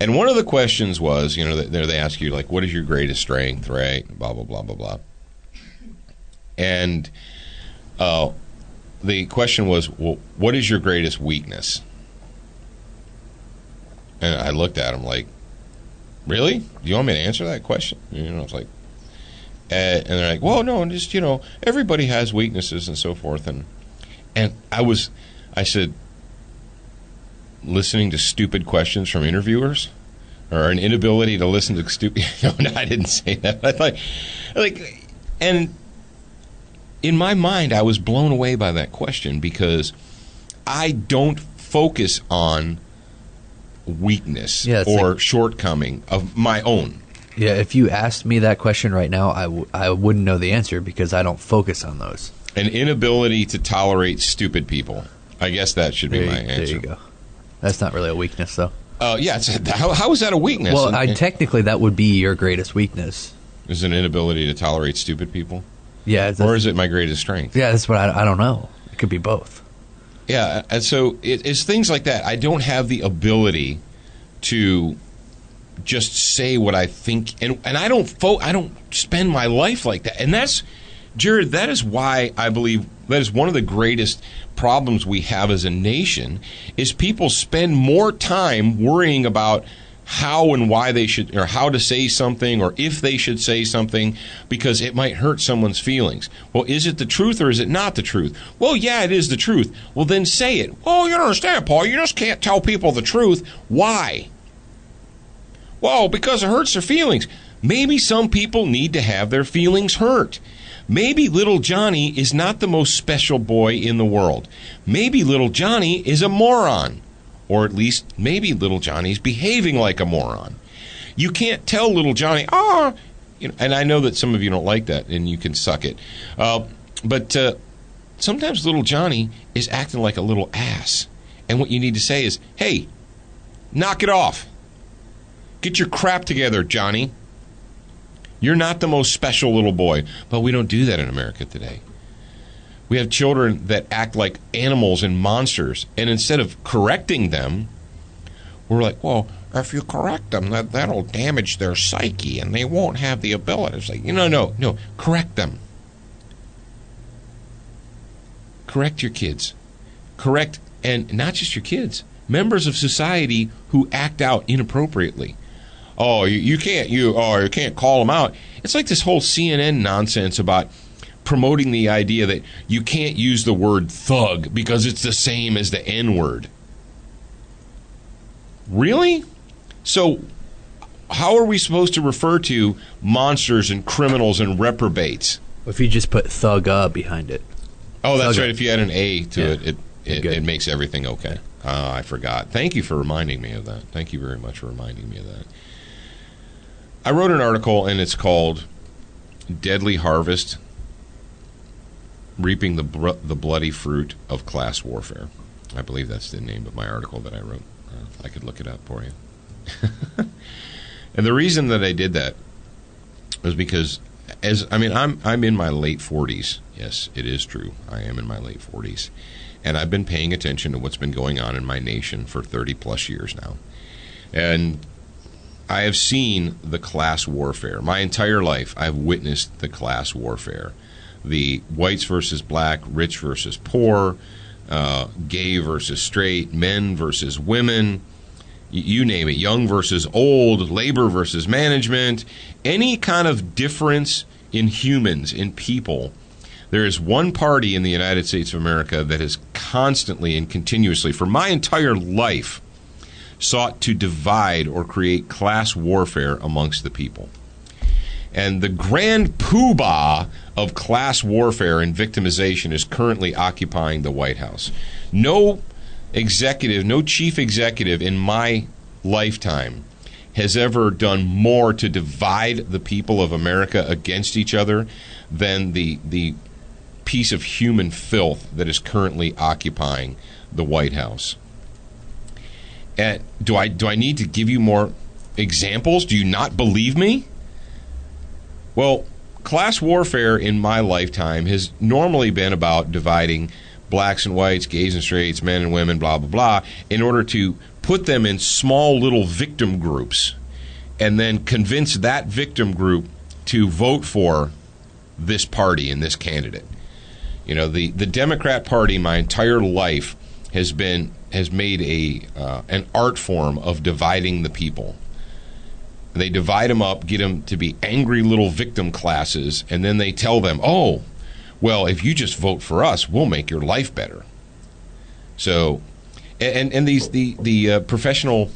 And one of the questions was, they ask you, like, what is your greatest strength, right? Blah, blah, blah, blah, blah. And the question was, well, what is your greatest weakness? And I looked at him like, really? Do you want me to answer that question? I was like, and they're like, well, no, just, everybody has weaknesses and so forth. And I said, listening to stupid questions from interviewers, or an inability to listen to stupid, no, I didn't say that. I thought, and in my mind, I was blown away by that question, because I don't focus on weakness or shortcoming of my own. Yeah, if you asked me that question right now, I wouldn't know the answer, because I don't focus on those. An inability to tolerate stupid people. I guess that should be my answer. There you go. That's not really a weakness, though. Yeah, how is that a weakness? Well, technically, that would be your greatest weakness. Is an inability to tolerate stupid people? Yeah. Or is it my greatest strength? Yeah, that's what I don't know. It could be both. Yeah, and so it's things like that. I don't have the ability to just say what I think, and I don't spend my life like that. And that's, Jared, that is why I believe that is one of the greatest problems we have as a nation, is people spend more time worrying about how and why they should, or how to say something, or if they should say something, because it might hurt someone's feelings. Well, is it the truth or is it not the truth? Well, yeah, it is the truth. Well, then say it. Well, you don't understand, Paul. You just can't tell people the truth. Why? Well, because it hurts their feelings. Maybe some people need to have their feelings hurt. Maybe little Johnny is not the most special boy in the world. Maybe little Johnny is a moron. Or at least maybe little Johnny's behaving like a moron. You can't tell little Johnny, and I know that some of you don't like that, and you can suck it. But sometimes little Johnny is acting like a little ass. And what you need to say is, hey, knock it off. Get your crap together, Johnny. You're not the most special little boy. But we don't do that in America today. We have children that act like animals and monsters. And instead of correcting them, we're like, well, if you correct them, that'll damage their psyche and they won't have the ability. It's like, no. Correct them. Correct your kids. Correct, and not just your kids, members of society who act out inappropriately. Oh, you can't call them out. It's like this whole CNN nonsense about promoting the idea that you can't use the word thug because it's the same as the N-word. Really? So how are we supposed to refer to monsters and criminals and reprobates? If you just put thugga behind it. Oh, that's Thugga. right. If you add an A to Good. it makes everything okay. I forgot. Thank you for reminding me of that. Thank you very much for reminding me of that. I wrote an article, and it's called Deadly Harvest, Reaping the Bloody Fruit of Class Warfare. I believe that's the name of my article that I wrote. I could look it up for you. And the reason that I did that was because, I'm in my late 40s. Yes, it is true. I am in my late 40s. And I've been paying attention to what's been going on in my nation for 30-plus years now. And I have seen the class warfare. My entire life, I've witnessed the class warfare. The whites versus black, rich versus poor, gay versus straight, men versus women, you name it, young versus old, labor versus management, any kind of difference in humans, in people. There is one party in the United States of America that has constantly and continuously, for my entire life, sought to divide or create class warfare amongst the people. And the grand poobah of class warfare and victimization is currently occupying the White House. No executive, no chief executive in my lifetime has ever done more to divide the people of America against each other than the piece of human filth that is currently occupying the White House. And do I need to give you more examples? Do you not believe me? Well, class warfare in my lifetime has normally been about dividing blacks and whites, gays and straights, men and women, blah, blah, blah, in order to put them in small little victim groups and then convince that victim group to vote for this party and this candidate. You know, the Democrat Party my entire life has made an art form of dividing the people. They divide them up, get them to be angry little victim classes, and then they tell them, oh, well, if you just vote for us, we'll make your life better. So, and the professional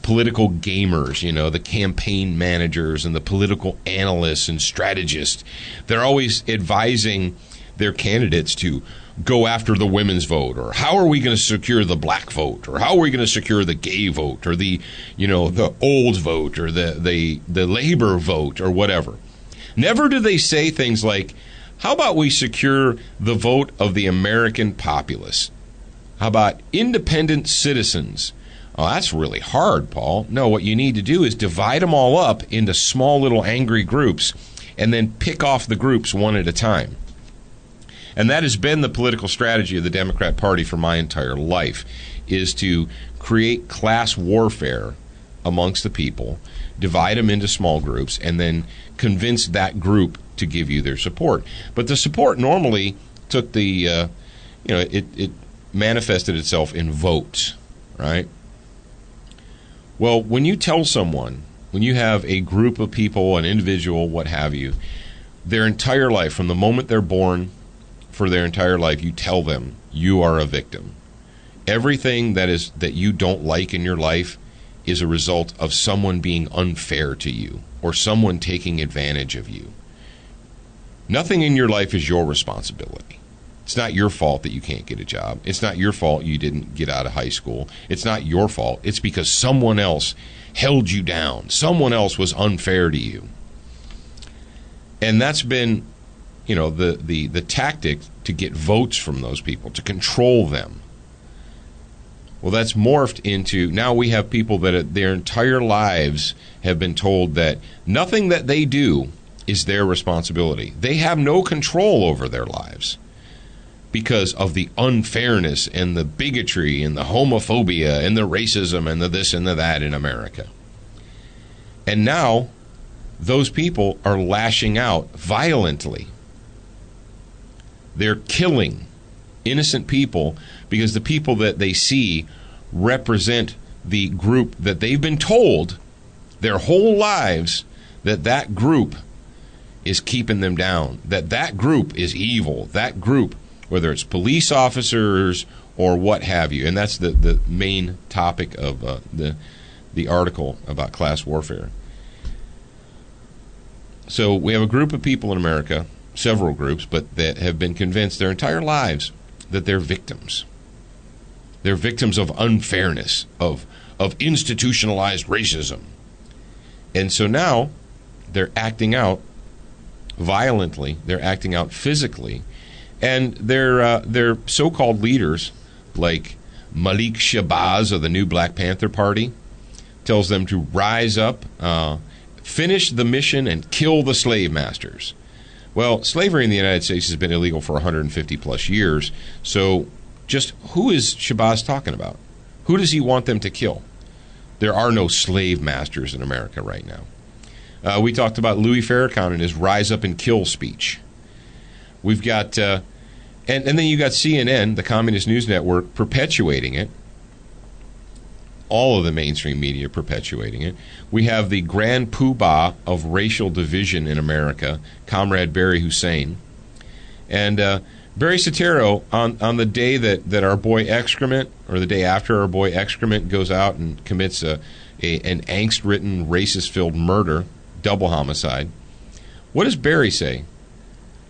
political gamers, you know, the campaign managers and the political analysts and strategists, they're always advising their candidates to go after the women's vote, or how are we going to secure the black vote, or how are we going to secure the gay vote, or the old vote, or the labor vote, or whatever. Never do they say things like, how about we secure the vote of the American populace? How about independent citizens? Oh, that's really hard, Paul. No, what you need to do is divide them all up into small little angry groups and then pick off the groups one at a time. And that has been the political strategy of the Democrat Party for my entire life, is to create class warfare amongst the people, divide them into small groups, and then convince that group to give you their support. But the support normally took it manifested itself in votes, right? Well, when you tell someone, when you have a group of people, an individual, what have you, their entire life, from the moment they're born, for their entire life, you tell them you are a victim. Everything that you don't like in your life is a result of someone being unfair to you or someone taking advantage of you. Nothing in your life is your responsibility. It's not your fault that you can't get a job. It's not your fault you didn't get out of high school. It's not your fault. It's because someone else held you down. Someone else was unfair to you. And that's been the tactic to get votes from those people, to control them. Well, that's morphed into now we have people that their entire lives have been told that nothing that they do is their responsibility. They have no control over their lives because of the unfairness and the bigotry and the homophobia and the racism and the this and the that in America. And now those people are lashing out violently. They're killing innocent people because the people that they see represent the group that they've been told their whole lives that group is keeping them down, that group is evil, that group, whether it's police officers or what have you. And that's the main topic of the article about class warfare. So we have a group of people in America, several groups, but that have been convinced their entire lives that they're victims. They're victims of unfairness, of institutionalized racism. And so now they're acting out violently, they're acting out physically, and their so-called leaders, like Malik Shabazz of the new Black Panther Party, tells them to rise up, finish the mission, and kill the slave masters. Well, slavery in the United States has been illegal for 150 plus years, so just who is Shabazz talking about? Who does he want them to kill? There are no slave masters in America right now. We talked about Louis Farrakhan and his rise up and kill speech. We've got, and then you got CNN, the Communist News Network, perpetuating it. All of the mainstream media perpetuating it. We have the grand poobah of racial division in America, Comrade Barry Hussein. And Barry Soetoro, on the day that our boy Excrement, or the day after our boy Excrement goes out and commits an angst-ridden, racist-filled murder, double homicide, what does Barry say?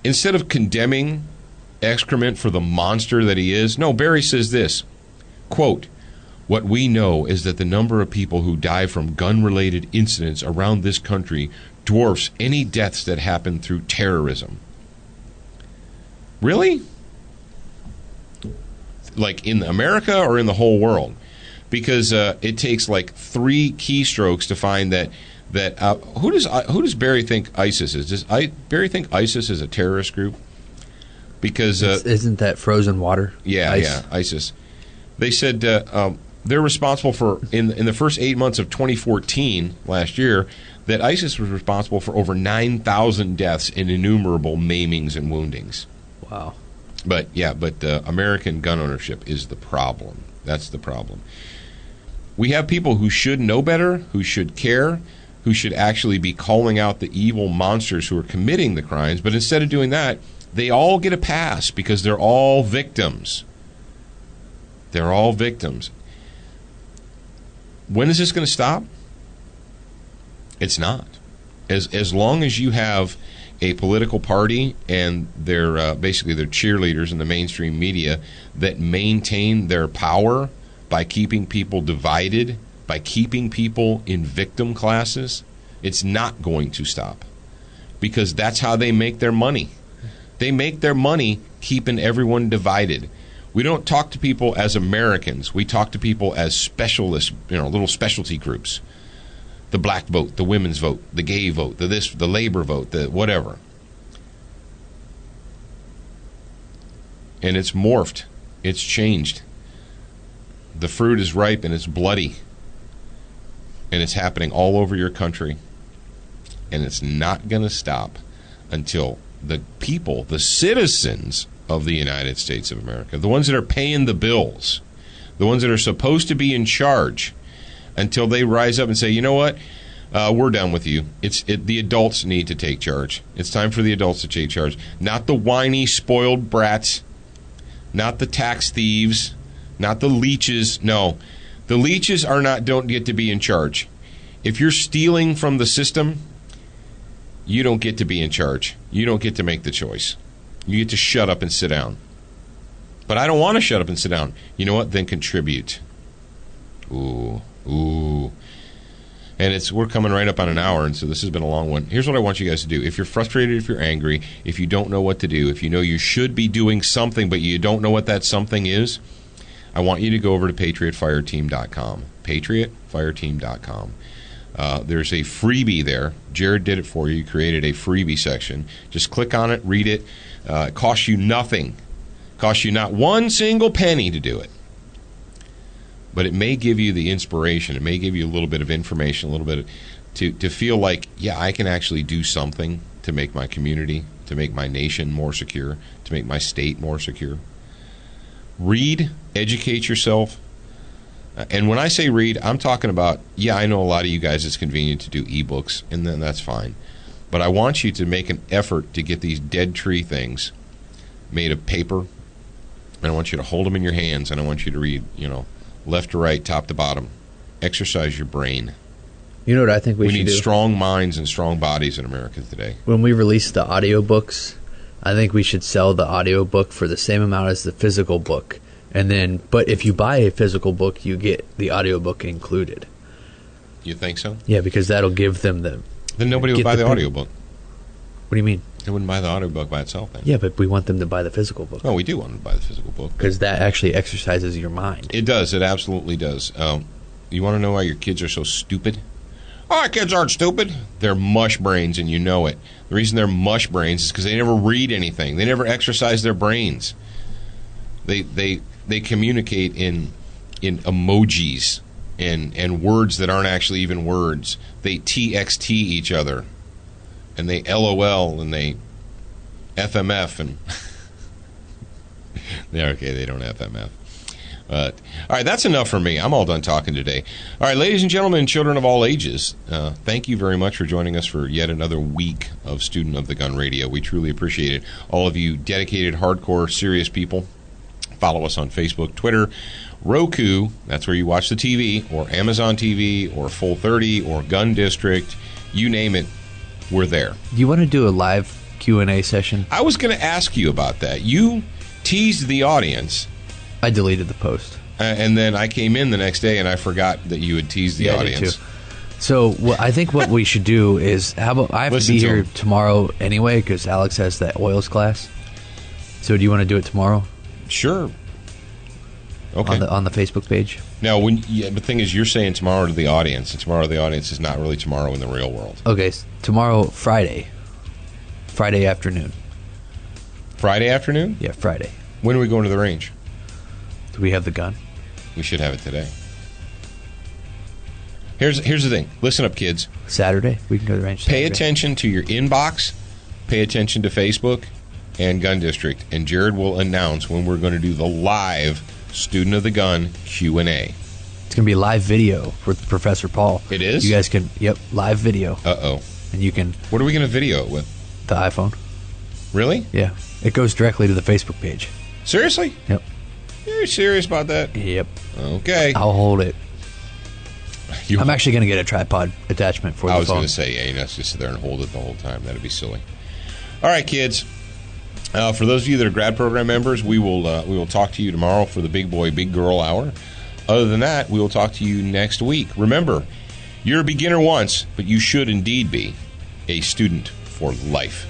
Instead of condemning Excrement for the monster that he is, no, Barry says this, quote, "What we know is that the number of people who die from gun-related incidents around this country dwarfs any deaths that happen through terrorism." Really? Like in America or in the whole world? Because it takes like 3 keystrokes to find that who does Barry think ISIS is? Does Barry think ISIS is a terrorist group? Because isn't that frozen water? Yeah, ISIS. They said they're responsible for in the first 8 months of 2014 last year that ISIS was responsible for over 9,000 deaths and innumerable maimings and woundings. Wow. But American gun ownership is the problem. That's the problem. We have people who should know better, who should care, who should actually be calling out the evil monsters who are committing the crimes. But instead of doing that, they all get a pass because they're all victims. They're all victims. When is this going to stop? It's not. As long as you have a political party and their basically their cheerleaders in the mainstream media that maintain their power by keeping people divided, by keeping people in victim classes, it's not going to stop. Because that's how they make their money. They make their money keeping everyone divided. We don't talk to people as Americans. We talk to people as specialists, little specialty groups. The black vote, the women's vote, the gay vote, the labor vote, the whatever. And it's morphed. It's changed. The fruit is ripe and it's bloody. And it's happening all over your country. And it's not going to stop until the people, the citizens of the United States of America, the ones that are paying the bills, the ones that are supposed to be in charge, until they rise up and say, you know what, we're done with you. The adults need to take charge. It's time for the adults to take charge. Not the whiny, spoiled brats, not the tax thieves, not the leeches. No, the leeches don't get to be in charge. If you're stealing from the system, you don't get to be in charge. You don't get to make the choice. You get to shut up and sit down. But I don't want to shut up and sit down. You know what? Then contribute. Ooh. And we're coming right up on an hour, and so this has been a long one. Here's what I want you guys to do. If you're frustrated, if you're angry, if you don't know what to do, if you know you should be doing something but you don't know what that something is, I want you to go over to PatriotFireteam.com. PatriotFireteam.com. There's a freebie there. Jared did it for you. He created a freebie section. Just click on it, read it. It costs you nothing. It costs you not one single penny to do it. But it may give you the inspiration. It may give you a little bit of information, a little bit to feel like, yeah, I can actually do something to make my community, to make my nation more secure, to make my state more secure. Read, educate yourself. And when I say read, I'm talking about, yeah, I know a lot of you guys it's convenient to do ebooks, and then that's fine. But I want you to make an effort to get these dead tree things made of paper, and I want you to hold them in your hands, and I want you to read, left to right, top to bottom. Exercise your brain. You know what I think we should do? We need strong minds and strong bodies in America today. When we release the audiobooks, I think we should sell the audiobook for the same amount as the physical book. But if you buy a physical book, you get the audiobook included. You think so? Yeah, because that'll give them the... Then nobody would buy the audiobook. What do you mean? They wouldn't buy the audiobook by itself then. Yeah, but we want them to buy the physical book. Oh, we do want them to buy the physical book. Because that actually exercises your mind. It does. It absolutely does. You want to know why your kids are so stupid? Oh, our kids aren't stupid. They're mush brains, and you know it. The reason they're mush brains is because they never read anything. They never exercise their brains. They communicate in emojis and words that aren't actually even words. They TXT each other, and they LOL, and they FMF, and they don't FMF. All right, that's enough for me. I'm all done talking today. All right, ladies and gentlemen, children of all ages, thank you very much for joining us for yet another week of Student of the Gun Radio. We truly appreciate it. All of you dedicated, hardcore, serious people. Follow us on Facebook, Twitter, Roku, that's where you watch the TV, or Amazon TV, or Full 30, or Gun District. You name it, we're there. Do you want to do a live Q&A session? I was going to ask you about that. You teased the audience. I deleted the post. And then I came in the next day and I forgot that you had teased the audience. I did too. So I think what we should do is, I have to be here tomorrow anyway because Alex has that oils class. So do you want to do it tomorrow? Sure. Okay. On the Facebook page. Now, the thing is, you're saying tomorrow to the audience, and tomorrow to the audience is not really tomorrow in the real world. Okay, tomorrow, Friday afternoon. Friday afternoon? Yeah, Friday. When are we going to the range? Do we have the gun? We should have it today. Here's the thing. Listen up, kids. Saturday? We can go to the range Saturday. Pay attention to your inbox. Pay attention to Facebook and Gun District. And Jared will announce when we're going to do the live Student of the Gun Q&A. It's going to be live video with Professor Paul. It is? You guys can, live video. Uh-oh. And you can... What are we going to video it with? The iPhone. Really? Yeah. It goes directly to the Facebook page. Seriously? Yep. You're serious about that? Yep. Okay. I'll hold it. I'm actually going to get a tripod attachment for the phone. I was going to say, yeah, you're not just sit there and hold it the whole time. That'd be silly. All right, kids. For those of you that are grad program members, we will talk to you tomorrow for the Big Boy, Big Girl Hour. Other than that, we will talk to you next week. Remember, you're a beginner once, but you should indeed be a student for life.